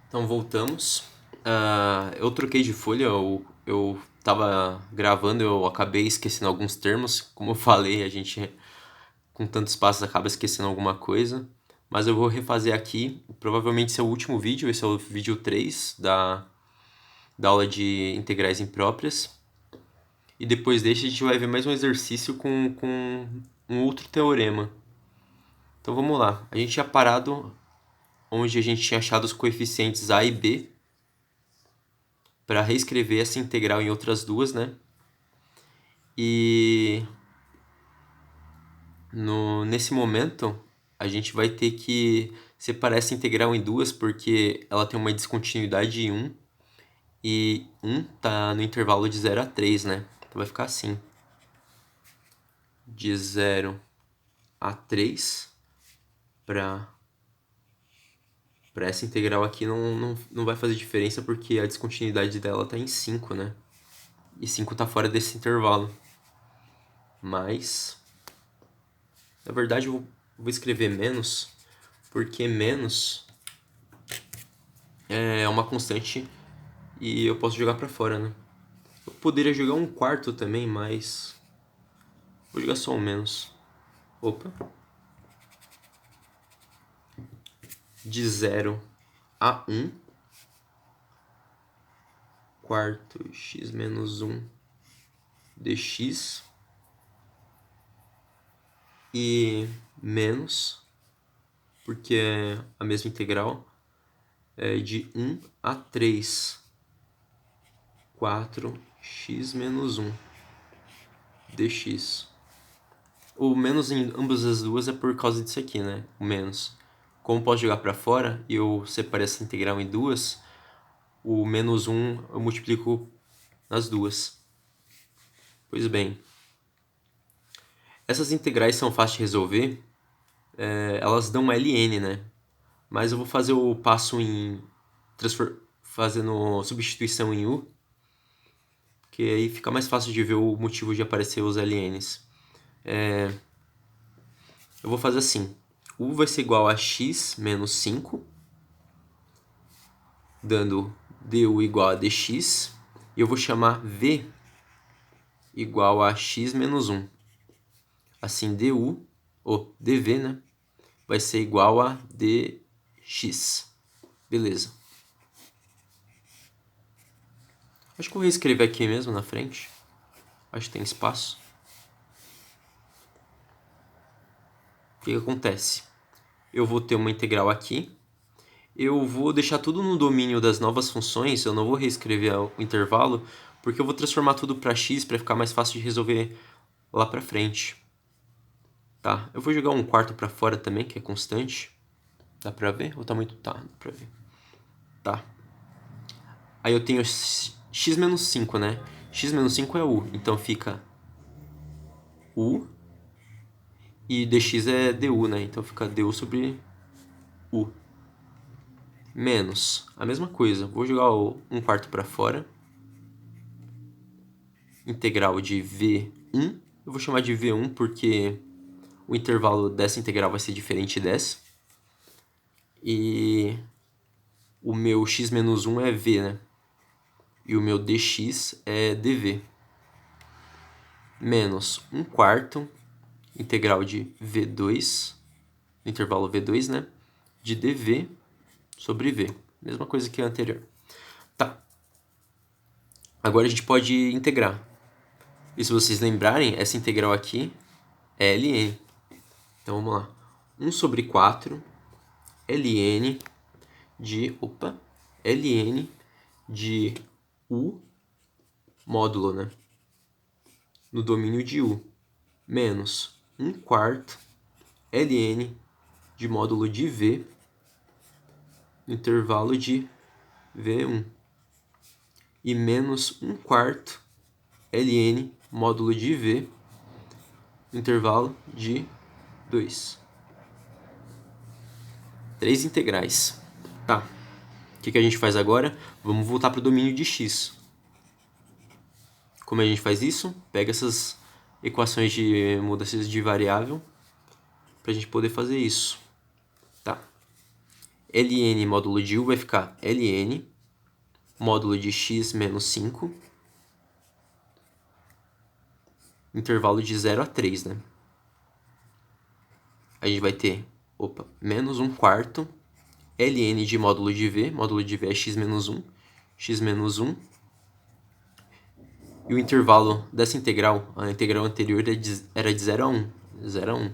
Então voltamos. Eu troquei de folha, eu tava gravando, eu acabei esquecendo alguns termos. Como eu falei, a gente com tantos passos acaba esquecendo alguma coisa. Mas eu vou refazer aqui. Provavelmente esse é o último vídeo, esse é o vídeo 3 da aula de integrais impróprias. E depois desse a gente vai ver mais um exercício com um outro teorema. Então vamos lá. A gente tinha parado onde a gente tinha achado os coeficientes A e B para reescrever essa integral em outras duas, né? E nesse momento a gente vai ter que separar essa integral em duas porque ela tem uma descontinuidade em 1 e 1 tá no intervalo de 0 a 3, né? Então vai ficar assim. De 0 a 3 para essa integral aqui não vai fazer diferença porque a descontinuidade dela tá em 5, né? E 5 tá fora desse intervalo. Mas, na verdade, eu vou escrever menos, porque menos é uma constante e eu posso jogar pra fora, né? Eu poderia jogar um quarto também, mas vou jogar só um menos. Opa. De 0 a 1, quarto x menos 1 dx, e menos, porque é a mesma integral, é de 1 a 3, 4x menos 1 dx. O menos em ambas as duas é por causa disso aqui, né? O menos. Como posso jogar para fora e eu separei essa integral em duas, o menos 1 eu multiplico nas duas. Pois bem, essas integrais são fáceis de resolver, elas dão ln, né? Mas eu vou fazer o passo em fazendo substituição em u, que aí fica mais fácil de ver o motivo de aparecer os ln's. Eu vou fazer assim, u vai ser igual a x menos 5, dando du igual a dx, e eu vou chamar v igual a x menos 1. Assim, du, ou dv, né, vai ser igual a dx. Beleza. Acho que eu vou escrever aqui mesmo na frente. Acho que tem espaço. O que acontece? Eu vou ter uma integral aqui. Eu vou deixar tudo no domínio das novas funções. Eu não vou reescrever o intervalo, porque eu vou transformar tudo para x para ficar mais fácil de resolver lá para frente. Tá, eu vou jogar um quarto para fora também, que é constante. Dá pra ver? Ou tá muito... Tá, dá pra ver. Tá. Aí eu tenho x menos 5, né? X menos 5 é u, então fica u. E dx é du, né? Então fica du sobre u. Menos, a mesma coisa. Vou jogar um quarto para fora. Integral de v1. Eu vou chamar de v1 porque o intervalo dessa integral vai ser diferente dessa. E o meu x menos 1 é v, né? E o meu dx é dv. Menos 1 quarto, integral de v2, intervalo v2, né? De dv sobre v. Mesma coisa que a anterior. Tá. Agora a gente pode integrar. E se vocês lembrarem, essa integral aqui é ln. Então vamos lá. 1 sobre 4 ln de... Opa! ln de u módulo, né? No domínio de u. Menos 1 quarto ln de módulo de v no intervalo de v1. E menos 1 quarto ln módulo de v no intervalo de 2. 3 integrais. Tá. O que a gente faz agora? Vamos voltar para o domínio de x. Como a gente faz isso? Pega essas equações de mudanças de variável para a gente poder fazer isso. Tá. ln módulo de u vai ficar ln módulo de x menos 5, intervalo de 0 a 3, né? A gente vai ter, menos 1/4 ln de módulo de v é x menos 1, e o intervalo dessa integral, a integral anterior era de 0 a 1,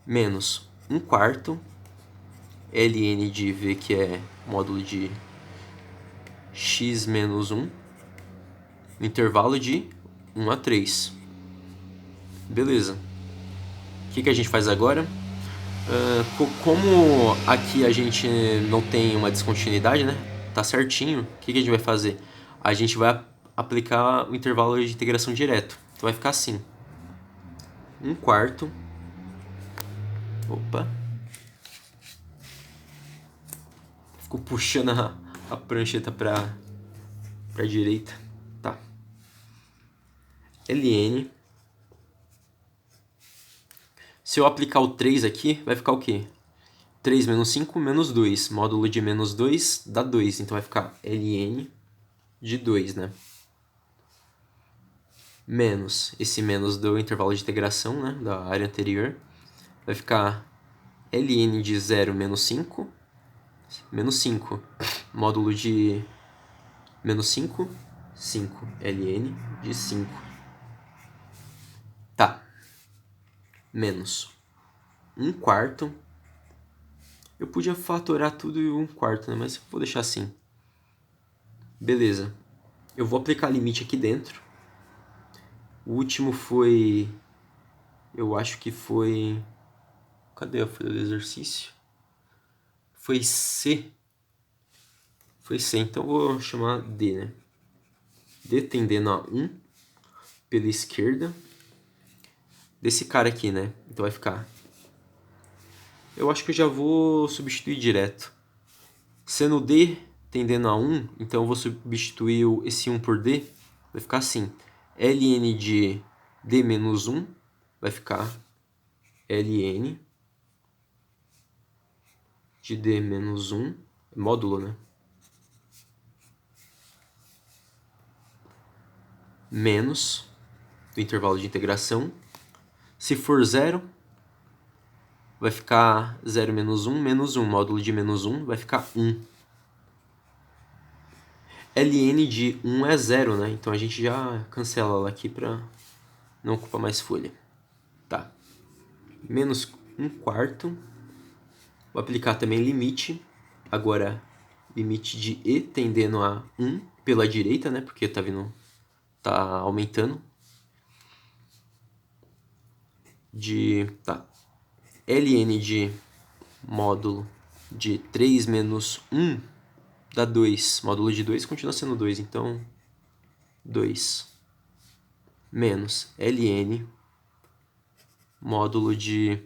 menos 1/4 ln de v, que é módulo de x menos 1, no intervalo de 1 a 3. Beleza. O que a gente faz agora? Como aqui a gente não tem uma descontinuidade, né? Tá certinho. O que a gente vai fazer? A gente vai aplicar o intervalo de integração direto. Então vai ficar assim. 1/4. Ficou puxando a prancheta pra direita. Tá. ln. Se eu aplicar o 3 aqui, vai ficar o quê? 3 menos 5, menos 2. Módulo de menos 2 dá 2. Então vai ficar ln de 2, né? Menos, esse menos do intervalo de integração, né? Da área anterior. Vai ficar ln de 0 menos 5. Menos 5. Módulo de menos 5. 5. ln de 5. Tá. Menos 1/4. Eu podia fatorar tudo em 1/4, né? Mas vou deixar assim. Beleza. Eu vou aplicar limite aqui dentro. O último foi... Eu acho que foi... Cadê a folha do exercício? Foi C. Foi C, então eu vou chamar D, né? D tendendo a 1 pela esquerda. Desse cara aqui, né? Então vai ficar... Eu acho que eu já vou substituir direto. Sendo D tendendo a 1, então eu vou substituir esse 1 por D. Vai ficar assim. ln de D menos 1 vai ficar ln de D menos 1, módulo, né? Menos do intervalo de integração. Se for 0, vai ficar 0 menos 1, menos 1. Módulo de menos 1 vai ficar 1. ln de 1 é 0, né? Então a gente já cancela ela aqui para não ocupar mais folha. Tá. Menos 1/4. Vou aplicar também limite. Agora, limite de E tendendo a 1 pela direita, né? Porque tá vindo... Tá aumentando. Tá. ln de módulo de 3 menos 1 dá 2. Módulo de 2 continua sendo 2, então 2 menos ln módulo de...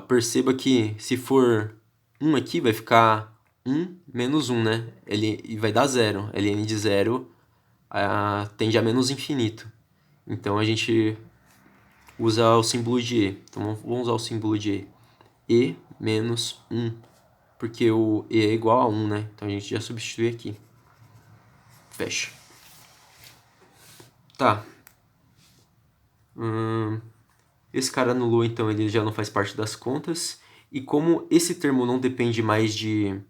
perceba que se for 1 aqui, vai ficar 1 menos 1, né? E vai dar 0. ln de 0 tende a menos infinito. Então a gente usa o símbolo de E. Então vamos usar o símbolo de E. E menos 1. Porque o E é igual a 1, né? Então a gente já substitui aqui. Fecha. Tá. Esse cara anulou, então ele já não faz parte das contas. E como esse termo não depende mais de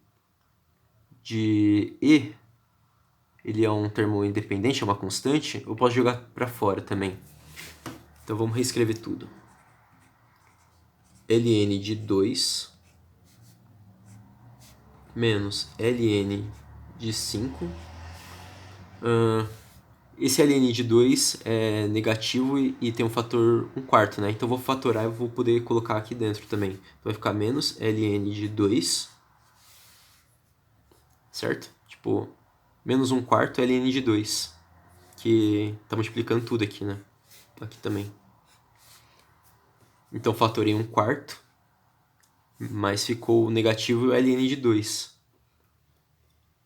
E, ele é um termo independente, é uma constante, eu posso jogar para fora também. Então vamos reescrever tudo. ln de 2 menos ln de 5. Esse ln de 2 é negativo e tem um fator 1/4, né? Então eu vou fatorar e vou poder colocar aqui dentro também. Então vai ficar menos ln de 2, certo? Tipo, menos 1/4 ln de 2, que tá multiplicando tudo aqui, né? Aqui também. Então fatorei 1/4, mas ficou negativo ln de 2.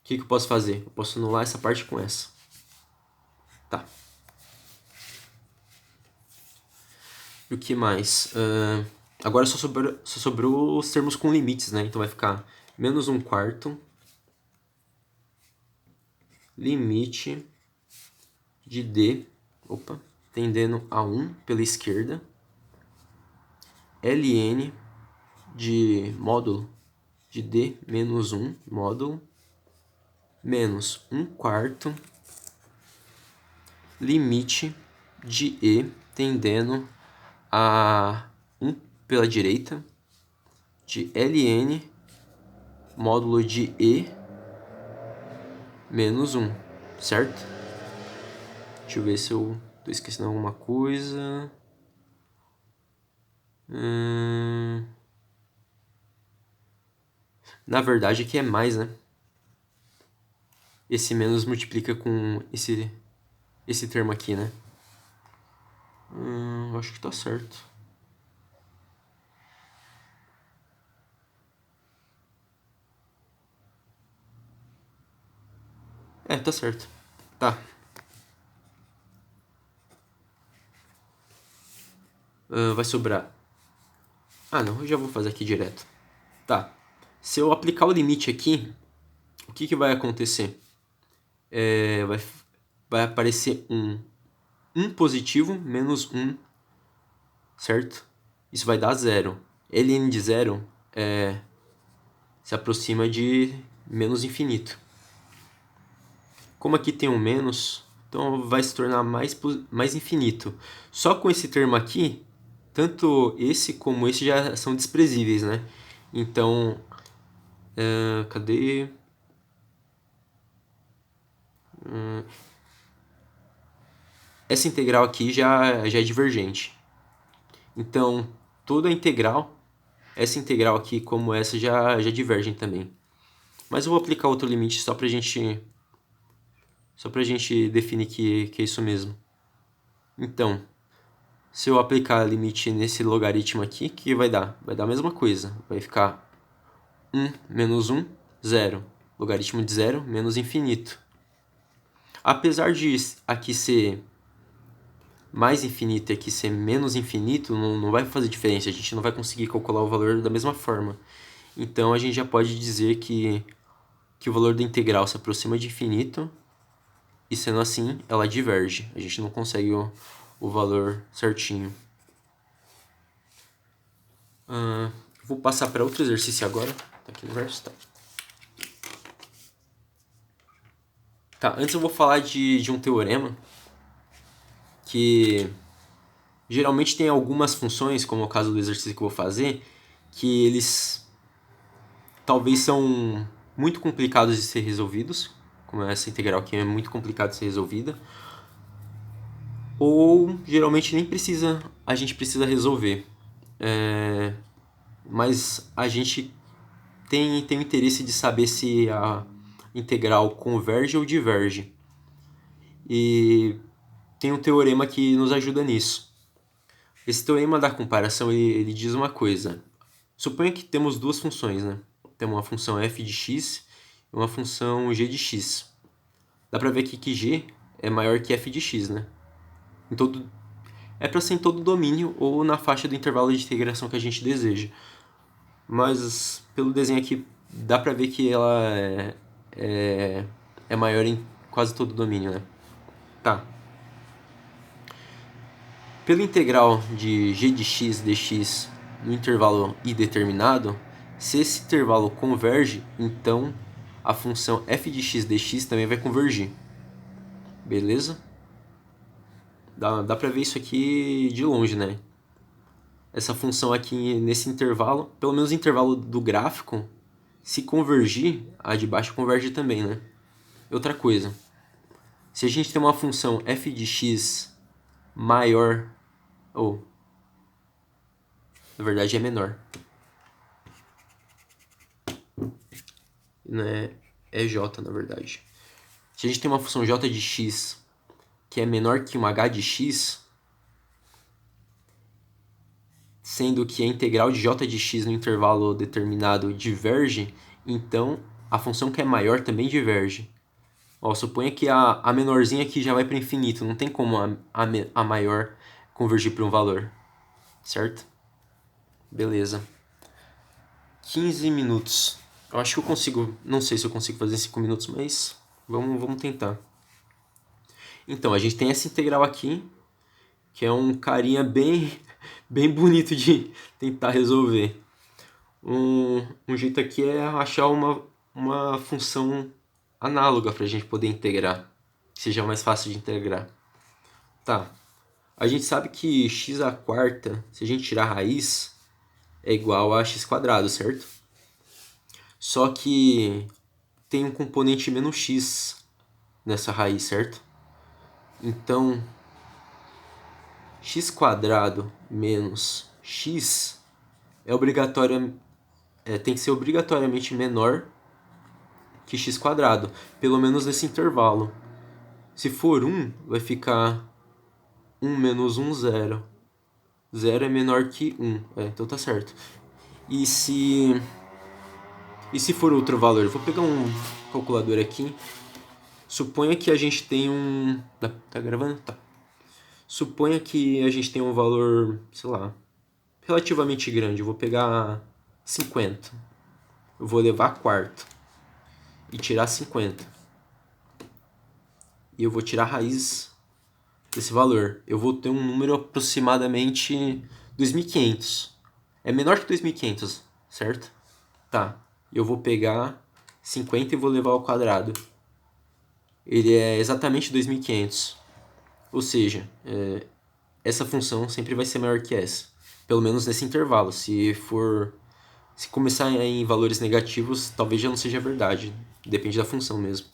O que eu posso fazer? Eu posso anular essa parte com essa. Tá. E o que mais? Agora só sobrou os termos com limites, né? Então vai ficar menos 1/4 limite de D, tendendo a 1 pela esquerda, ln de módulo de D menos 1 módulo menos 1/4 limite de E tendendo a 1 pela direita de ln módulo de E menos 1, certo? Deixa eu ver se eu tô esquecendo alguma coisa. Na verdade aqui é mais, né? Esse menos multiplica com esse termo aqui, né? Acho que tá certo. Tá certo. Tá. Vai sobrar... Ah, não. Eu já vou fazer aqui direto. Tá. Se eu aplicar o limite aqui, o que vai acontecer? Vai aparecer 1 positivo menos 1, certo? Isso vai dar 0. ln de 0 se aproxima de menos infinito. Como aqui tem um menos, então vai se tornar mais infinito. Só com esse termo aqui, tanto esse como esse já são desprezíveis, né? Então, cadê? Essa integral aqui já é divergente. Então, toda a integral, essa integral aqui como essa já divergem também. Mas eu vou aplicar outro limite só pra gente definir que é isso mesmo. Então, se eu aplicar limite nesse logaritmo aqui, o que vai dar? Vai dar a mesma coisa. Vai ficar 1 menos 1, 0. Logaritmo de 0 menos infinito. Apesar de aqui ser mais infinito e aqui ser menos infinito, não vai fazer diferença. A gente não vai conseguir calcular o valor da mesma forma. Então, a gente já pode dizer que o valor da integral se aproxima de infinito e, sendo assim, ela diverge. A gente não consegue o valor certinho. Vou passar para outro exercício agora. Tá aqui no verso, tá. Tá, antes eu vou falar de um teorema que geralmente tem algumas funções, como é o caso do exercício que eu vou fazer, que eles talvez são muito complicados de ser resolvidos, como essa integral aqui é muito complicada de ser resolvida, ou geralmente nem a gente precisa resolver. Mas a gente tem o interesse de saber se a integral converge ou diverge. E tem um teorema que nos ajuda nisso. Esse teorema da comparação ele diz uma coisa. Suponha que temos duas funções, né? Temos uma função f de x e uma função g de x. Dá pra ver aqui que g é maior que f de x, né? É para ser em todo o domínio ou na faixa do intervalo de integração que a gente deseja. Mas pelo desenho aqui dá pra ver que ela é maior em quase todo o domínio, né? Tá. Pelo integral de g de x dx no intervalo i determinado, se esse intervalo converge, então a função f de x dx também vai convergir. Beleza? Dá pra ver isso aqui de longe, né? Essa função aqui nesse intervalo, pelo menos o intervalo do gráfico, se convergir, a de baixo converge também, né? Outra coisa, se a gente tem uma função f de x maior, ou na verdade é menor, né? É j na verdade. Se a gente tem uma função j de x que é menor que um h de x, sendo que a integral de j de x no intervalo determinado diverge, então a função que é maior também diverge. Ó, suponha que a menorzinha aqui já vai para infinito, não tem como a maior convergir para um valor, certo? Beleza. 15 minutos. Eu acho que eu consigo... Não sei se eu consigo fazer em 5 minutos, mas vamos tentar. Então, a gente tem essa integral aqui, que é um carinha bem bonito de tentar resolver. Um jeito aqui é achar uma função análoga para a gente poder integrar, que seja mais fácil de integrar. Tá, a gente sabe que x à quarta, se a gente tirar a raiz, é igual a x², certo? Só que tem um componente menos x nessa raiz, certo? Então, x² menos x tem que ser obrigatoriamente menor que x², pelo menos nesse intervalo. Se for 1, vai ficar 1 menos 1, 0. 0 é menor que 1, então tá certo. E se for outro valor? Eu vou pegar um calculador aqui. Suponha que a gente tem um... Tá gravando? Tá. Suponha que a gente tem um valor, sei lá, relativamente grande. Eu vou pegar 50. Eu vou levar a quarto e tirar 50. E eu vou tirar a raiz desse valor. Eu vou ter um número aproximadamente 2.500. É menor que 2.500, certo? Tá. Eu vou pegar 50 e vou levar ao quadrado. Ele é exatamente 2.500. Ou seja, essa função sempre vai ser maior que essa. Pelo menos nesse intervalo. Se começar em valores negativos, talvez já não seja verdade. Depende da função mesmo.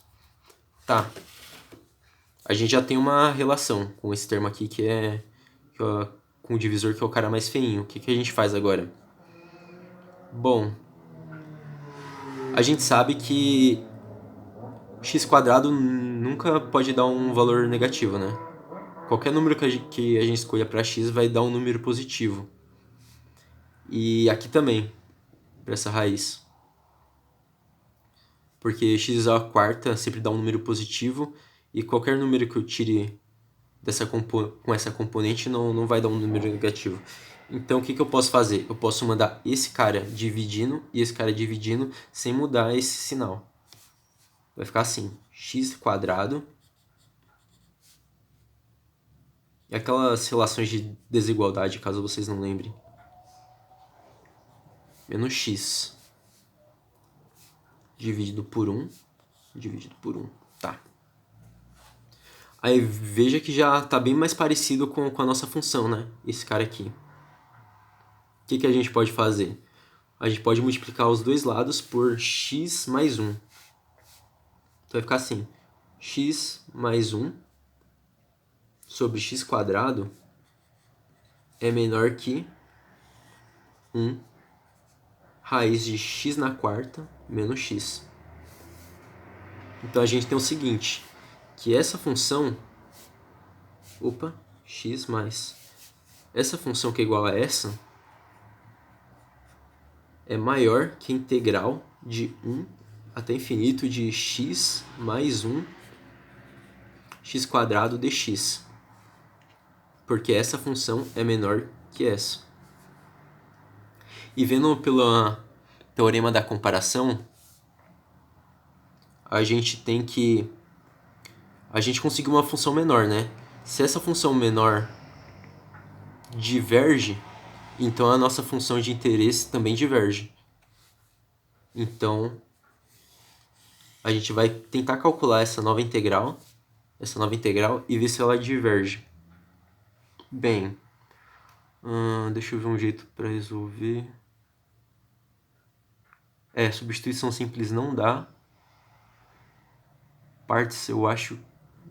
Tá. A gente já tem uma relação com esse termo aqui com o divisor, que é o cara mais feinho. O que a gente faz agora? Bom, a gente sabe que x² nunca pode dar um valor negativo, né? Qualquer número que a gente escolha para x vai dar um número positivo. E aqui também, para essa raiz. Porque x² sempre dá um número positivo e qualquer número que eu tire com essa componente não vai dar um número negativo. Então o que eu posso fazer? Eu posso mandar esse cara dividindo e esse cara dividindo sem mudar esse sinal. Vai ficar assim, x². E aquelas relações de desigualdade, caso vocês não lembrem. Menos x dividido por 1. Dividido por 1. Tá. Aí veja que já está bem mais parecido com a nossa função, né? Esse cara aqui. O que a gente pode fazer? A gente pode multiplicar os dois lados por x mais 1. Então vai ficar assim. X mais 1 sobre x² é menor que 1 raiz de x² menos x. Então a gente tem o seguinte, que essa função... x mais... Essa função que é igual a essa é maior que a integral de 1 até infinito de x mais 1 x² dx. Porque essa função é menor que essa. E vendo pelo teorema da comparação, a gente conseguiu uma função menor, né? Se essa função menor diverge, então a nossa função de interesse também diverge. Então, a gente vai tentar calcular essa nova integral e ver se ela diverge. Bem, deixa eu ver um jeito para resolver. Substituição simples não dá. Partes eu acho...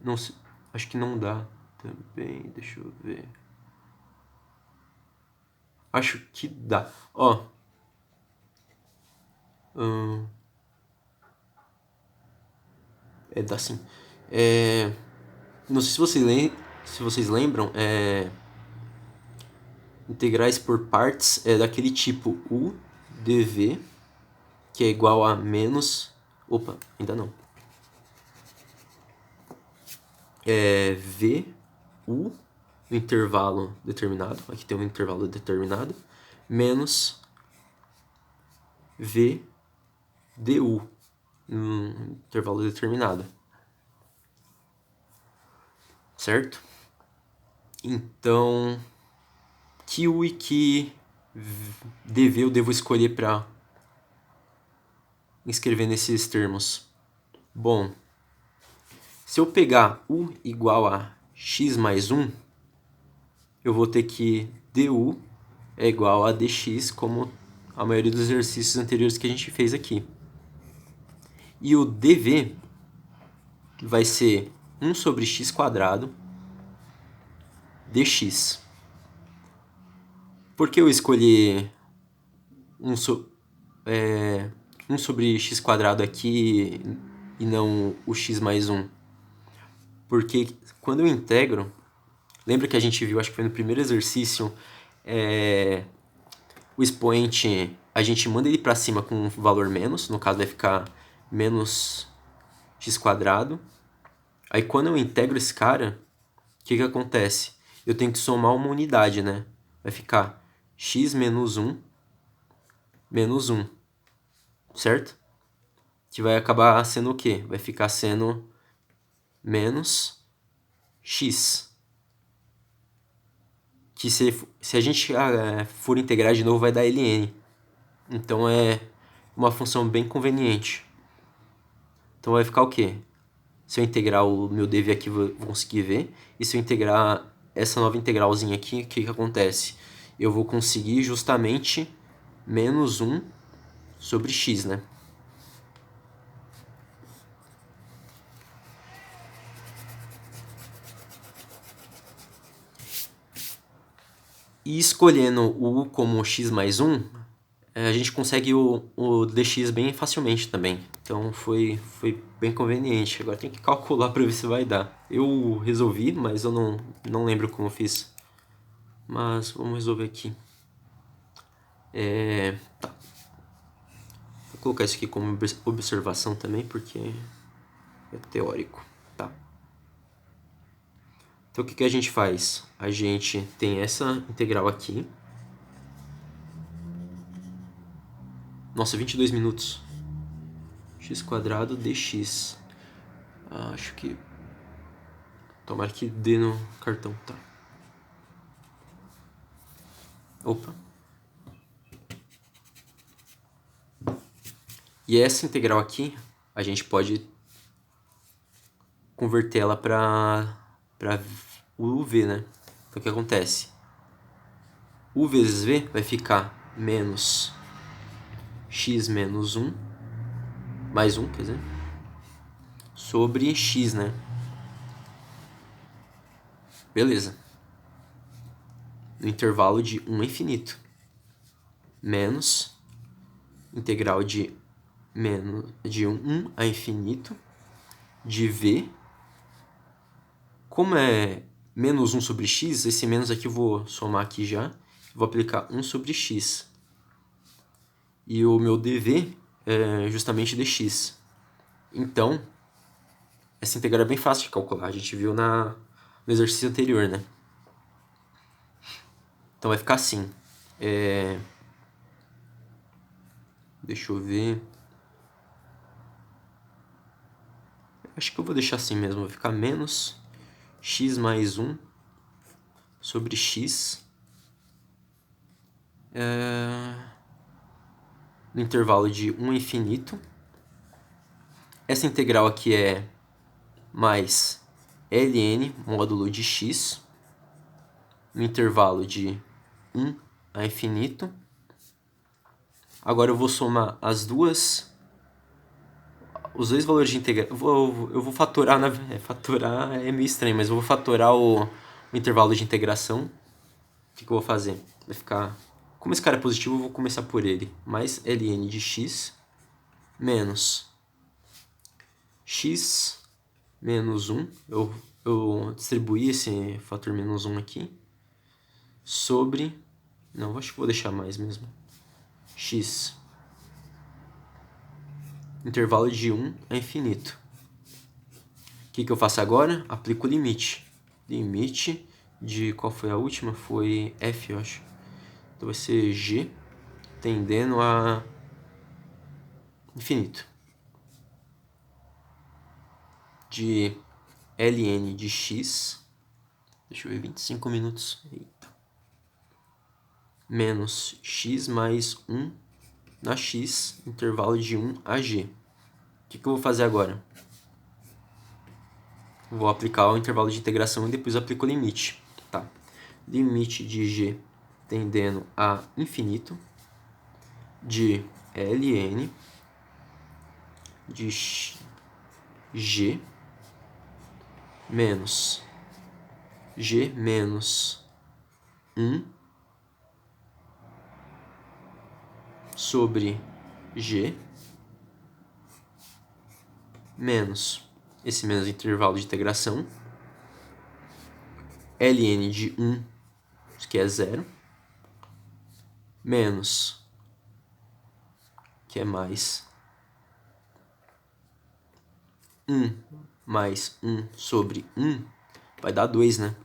Não sei, acho que não dá também. Deixa eu ver. Acho que dá. Dá sim. Não sei se vocês lembram, integrais por partes é daquele tipo u dv, que é igual a menos... ainda não. V, u, no intervalo determinado. Aqui tem um intervalo determinado. menos v du, num intervalo determinado. Certo? Então, que u e que dv eu devo escolher para escrever nesses termos? Bom, se eu pegar u igual a x mais 1, eu vou ter que du é igual a dx, como a maioria dos exercícios anteriores que a gente fez aqui. E o dv vai ser 1 sobre x quadrado dx. Por que eu escolhi 1 sobre x quadrado aqui e não o x mais 1? Porque quando eu integro, lembra que a gente viu, acho que foi no primeiro exercício, o expoente, a gente manda ele para cima com um valor menos, no caso vai ficar menos x quadrado. Aí quando eu integro esse cara, o que acontece? Eu tenho que somar uma unidade, né? Vai ficar x menos 1 menos 1, certo? Que vai acabar sendo o quê? Vai ficar sendo menos x. Que se a gente for integrar de novo, vai dar ln. Então é uma função bem conveniente. Então vai ficar o quê? Se eu integrar o meu dv aqui, vou conseguir ver. E se eu integrar essa nova integralzinha aqui, o que acontece? Eu vou conseguir justamente menos 1 sobre x, né? E escolhendo o u como x mais 1, a gente consegue o dx bem facilmente também. Então foi bem conveniente. Agora tem que calcular para ver se vai dar. Eu resolvi, mas eu não lembro como eu fiz. Mas vamos resolver aqui. Tá. Vou colocar isso aqui como observação também, porque é teórico. Tá. Então o que a gente faz? A gente tem essa integral aqui. Nossa, 22 minutos. X quadrado dx. Acho que... Tomara que dê no cartão. Tá. Opa. E essa integral aqui, a gente pode converter ela para o v, né? Então o que acontece? U vezes v vai ficar menos x menos 1, mais 1, quer dizer, sobre x, né? Beleza. No intervalo de 1 a infinito. Menos integral de 1 a infinito de v. Como é menos 1 sobre x, esse menos aqui eu vou somar aqui já. Vou aplicar 1 sobre x. E o meu dv é justamente dx. Então, essa integral é bem fácil de calcular. A gente viu no exercício anterior, né? Então vai ficar assim. Deixa eu ver. Acho que eu vou deixar assim mesmo. Vai ficar menos x mais 1 sobre x. No intervalo de 1 a infinito. Essa integral aqui é mais ln módulo de x. No intervalo de 1 a infinito. Agora eu vou somar os dois valores de integral. Eu vou fatorar, fatorar é meio estranho, mas eu vou fatorar o intervalo de integração. O que eu vou fazer? Vai ficar... Como esse cara é positivo, eu vou começar por ele. Mais ln de x menos x menos 1. Eu distribuí esse fator menos 1 aqui. Sobre... Não, acho que vou deixar mais mesmo. X. Intervalo de 1 a infinito. O que eu faço agora? Aplico o limite. Limite de... Qual foi a última? Foi f, eu acho. Então vai ser g tendendo a infinito. De ln de x, deixa eu ver, 25 minutos, eita, menos x mais 1 na x, intervalo de 1 a g. O que eu vou fazer agora? Vou aplicar o intervalo de integração e depois aplico o limite. Tá? Limite de g tendendo a infinito de ln de g menos g menos 1 sobre g menos esse menos intervalo de integração ln de 1, que é 0, menos, que é mais 1 mais 1 sobre 1, vai dar 2, né?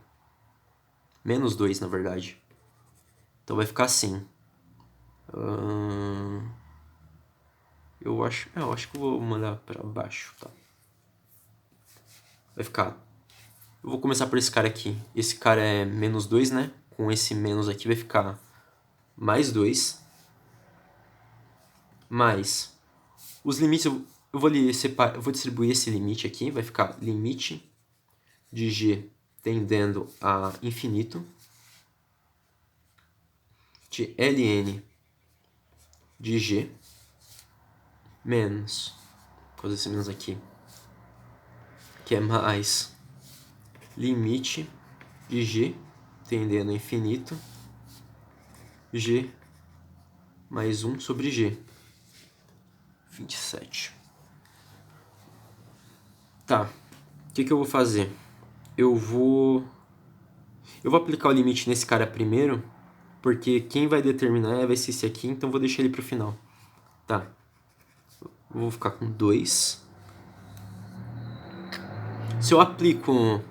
Menos 2, na verdade. Então vai ficar assim. Eu acho que eu vou mandar para baixo, tá? Vai ficar... Eu vou começar por esse cara aqui. Esse cara é menos 2, né? Com esse menos aqui vai ficar mais 2. Mais os limites, eu vou distribuir esse limite aqui. Vai ficar limite de g tendendo a infinito de ln de g menos, vou fazer esse menos aqui, que é mais limite de g tendendo a infinito g mais 1 sobre g. 27. Tá, o que eu vou fazer? Eu vou aplicar o limite nesse cara primeiro, porque quem vai determinar vai ser esse aqui, então vou deixar ele para o final. Tá, vou ficar com 2. Se eu aplico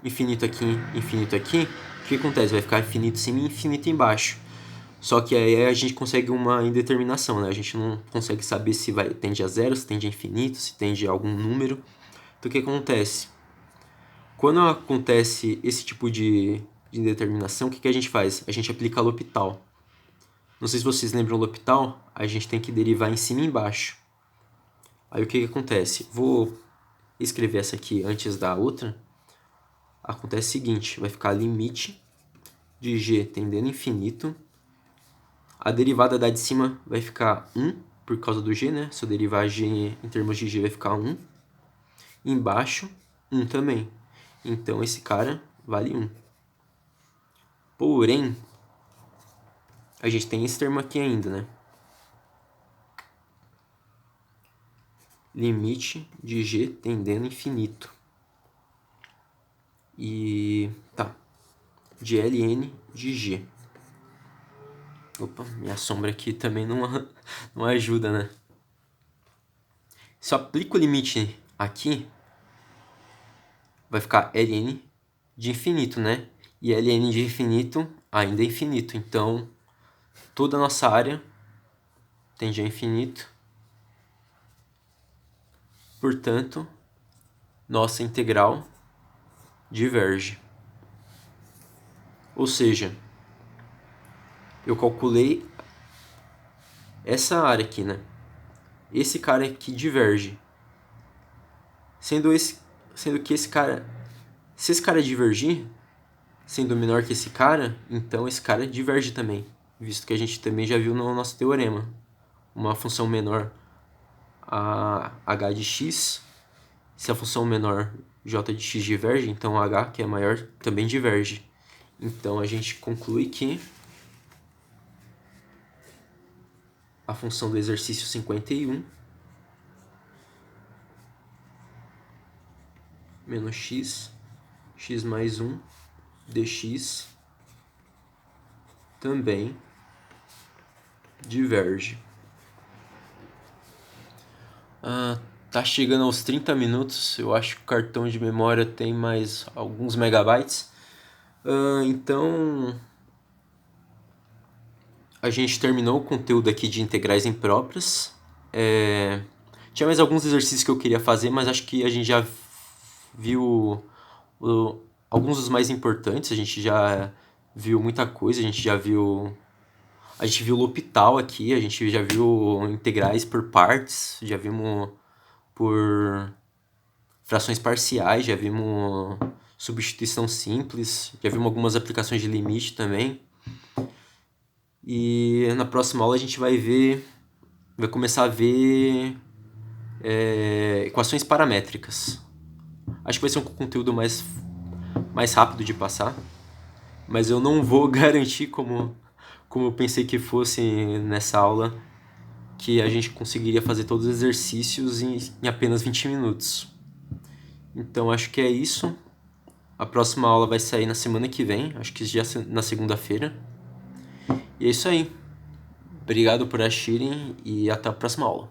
infinito aqui, o que acontece? Vai ficar infinito em cima e infinito embaixo. Só que aí a gente consegue uma indeterminação, né? A gente não consegue saber se tende a zero, se tende a infinito, se tende a algum número. Então o que acontece? Quando acontece esse tipo de indeterminação, o que a gente faz? A gente aplica L'Hopital. Não sei se vocês lembram L'Hopital, a gente tem que derivar em cima e embaixo. Aí o que acontece? Vou escrever essa aqui antes da outra. Acontece o seguinte, vai ficar limite de g tendendo a infinito. A derivada da de cima vai ficar 1 por causa do g, né? Se eu derivar g em termos de g vai ficar 1. Embaixo, 1 também. Então esse cara vale 1. Porém, a gente tem esse termo aqui ainda, né? Limite de g tendendo a infinito. E tá. De ln de g. Opa, minha sombra aqui também não ajuda, né? Se eu aplico o limite aqui, vai ficar ln de infinito, né? E ln de infinito ainda é infinito. Então, toda a nossa área tende a infinito. Portanto, nossa integral diverge. Ou seja, eu calculei essa área aqui, né? Esse cara aqui diverge. Sendo que esse cara... Se esse cara divergir, sendo menor que esse cara, então esse cara diverge também. Visto que a gente também já viu no nosso teorema. Uma função menor a h de x, se a função menor j de x diverge, então h, que é maior, também diverge. Então a gente conclui que a função do exercício 51 menos x mais 1 dx também diverge. Tá chegando aos 30 minutos, eu acho que o cartão de memória tem mais alguns megabytes. Então, a gente terminou o conteúdo aqui de integrais impróprias. Tinha mais alguns exercícios que eu queria fazer, mas acho que a gente já viu alguns dos mais importantes. A gente já viu muita coisa, a gente viu L'Hopital aqui, a gente já viu integrais por partes, já vimos por frações parciais, já vimos substituição simples, já vimos algumas aplicações de limite também. E na próxima aula a gente vai começar a ver equações paramétricas. Acho que vai ser um conteúdo mais rápido de passar, mas eu não vou garantir, como eu pensei que fosse nessa aula, que a gente conseguiria fazer todos os exercícios em apenas 20 minutos. Então acho que é isso. A próxima aula vai sair na semana que vem, acho que já na segunda-feira. E é isso aí. Obrigado por assistirem e até a próxima aula.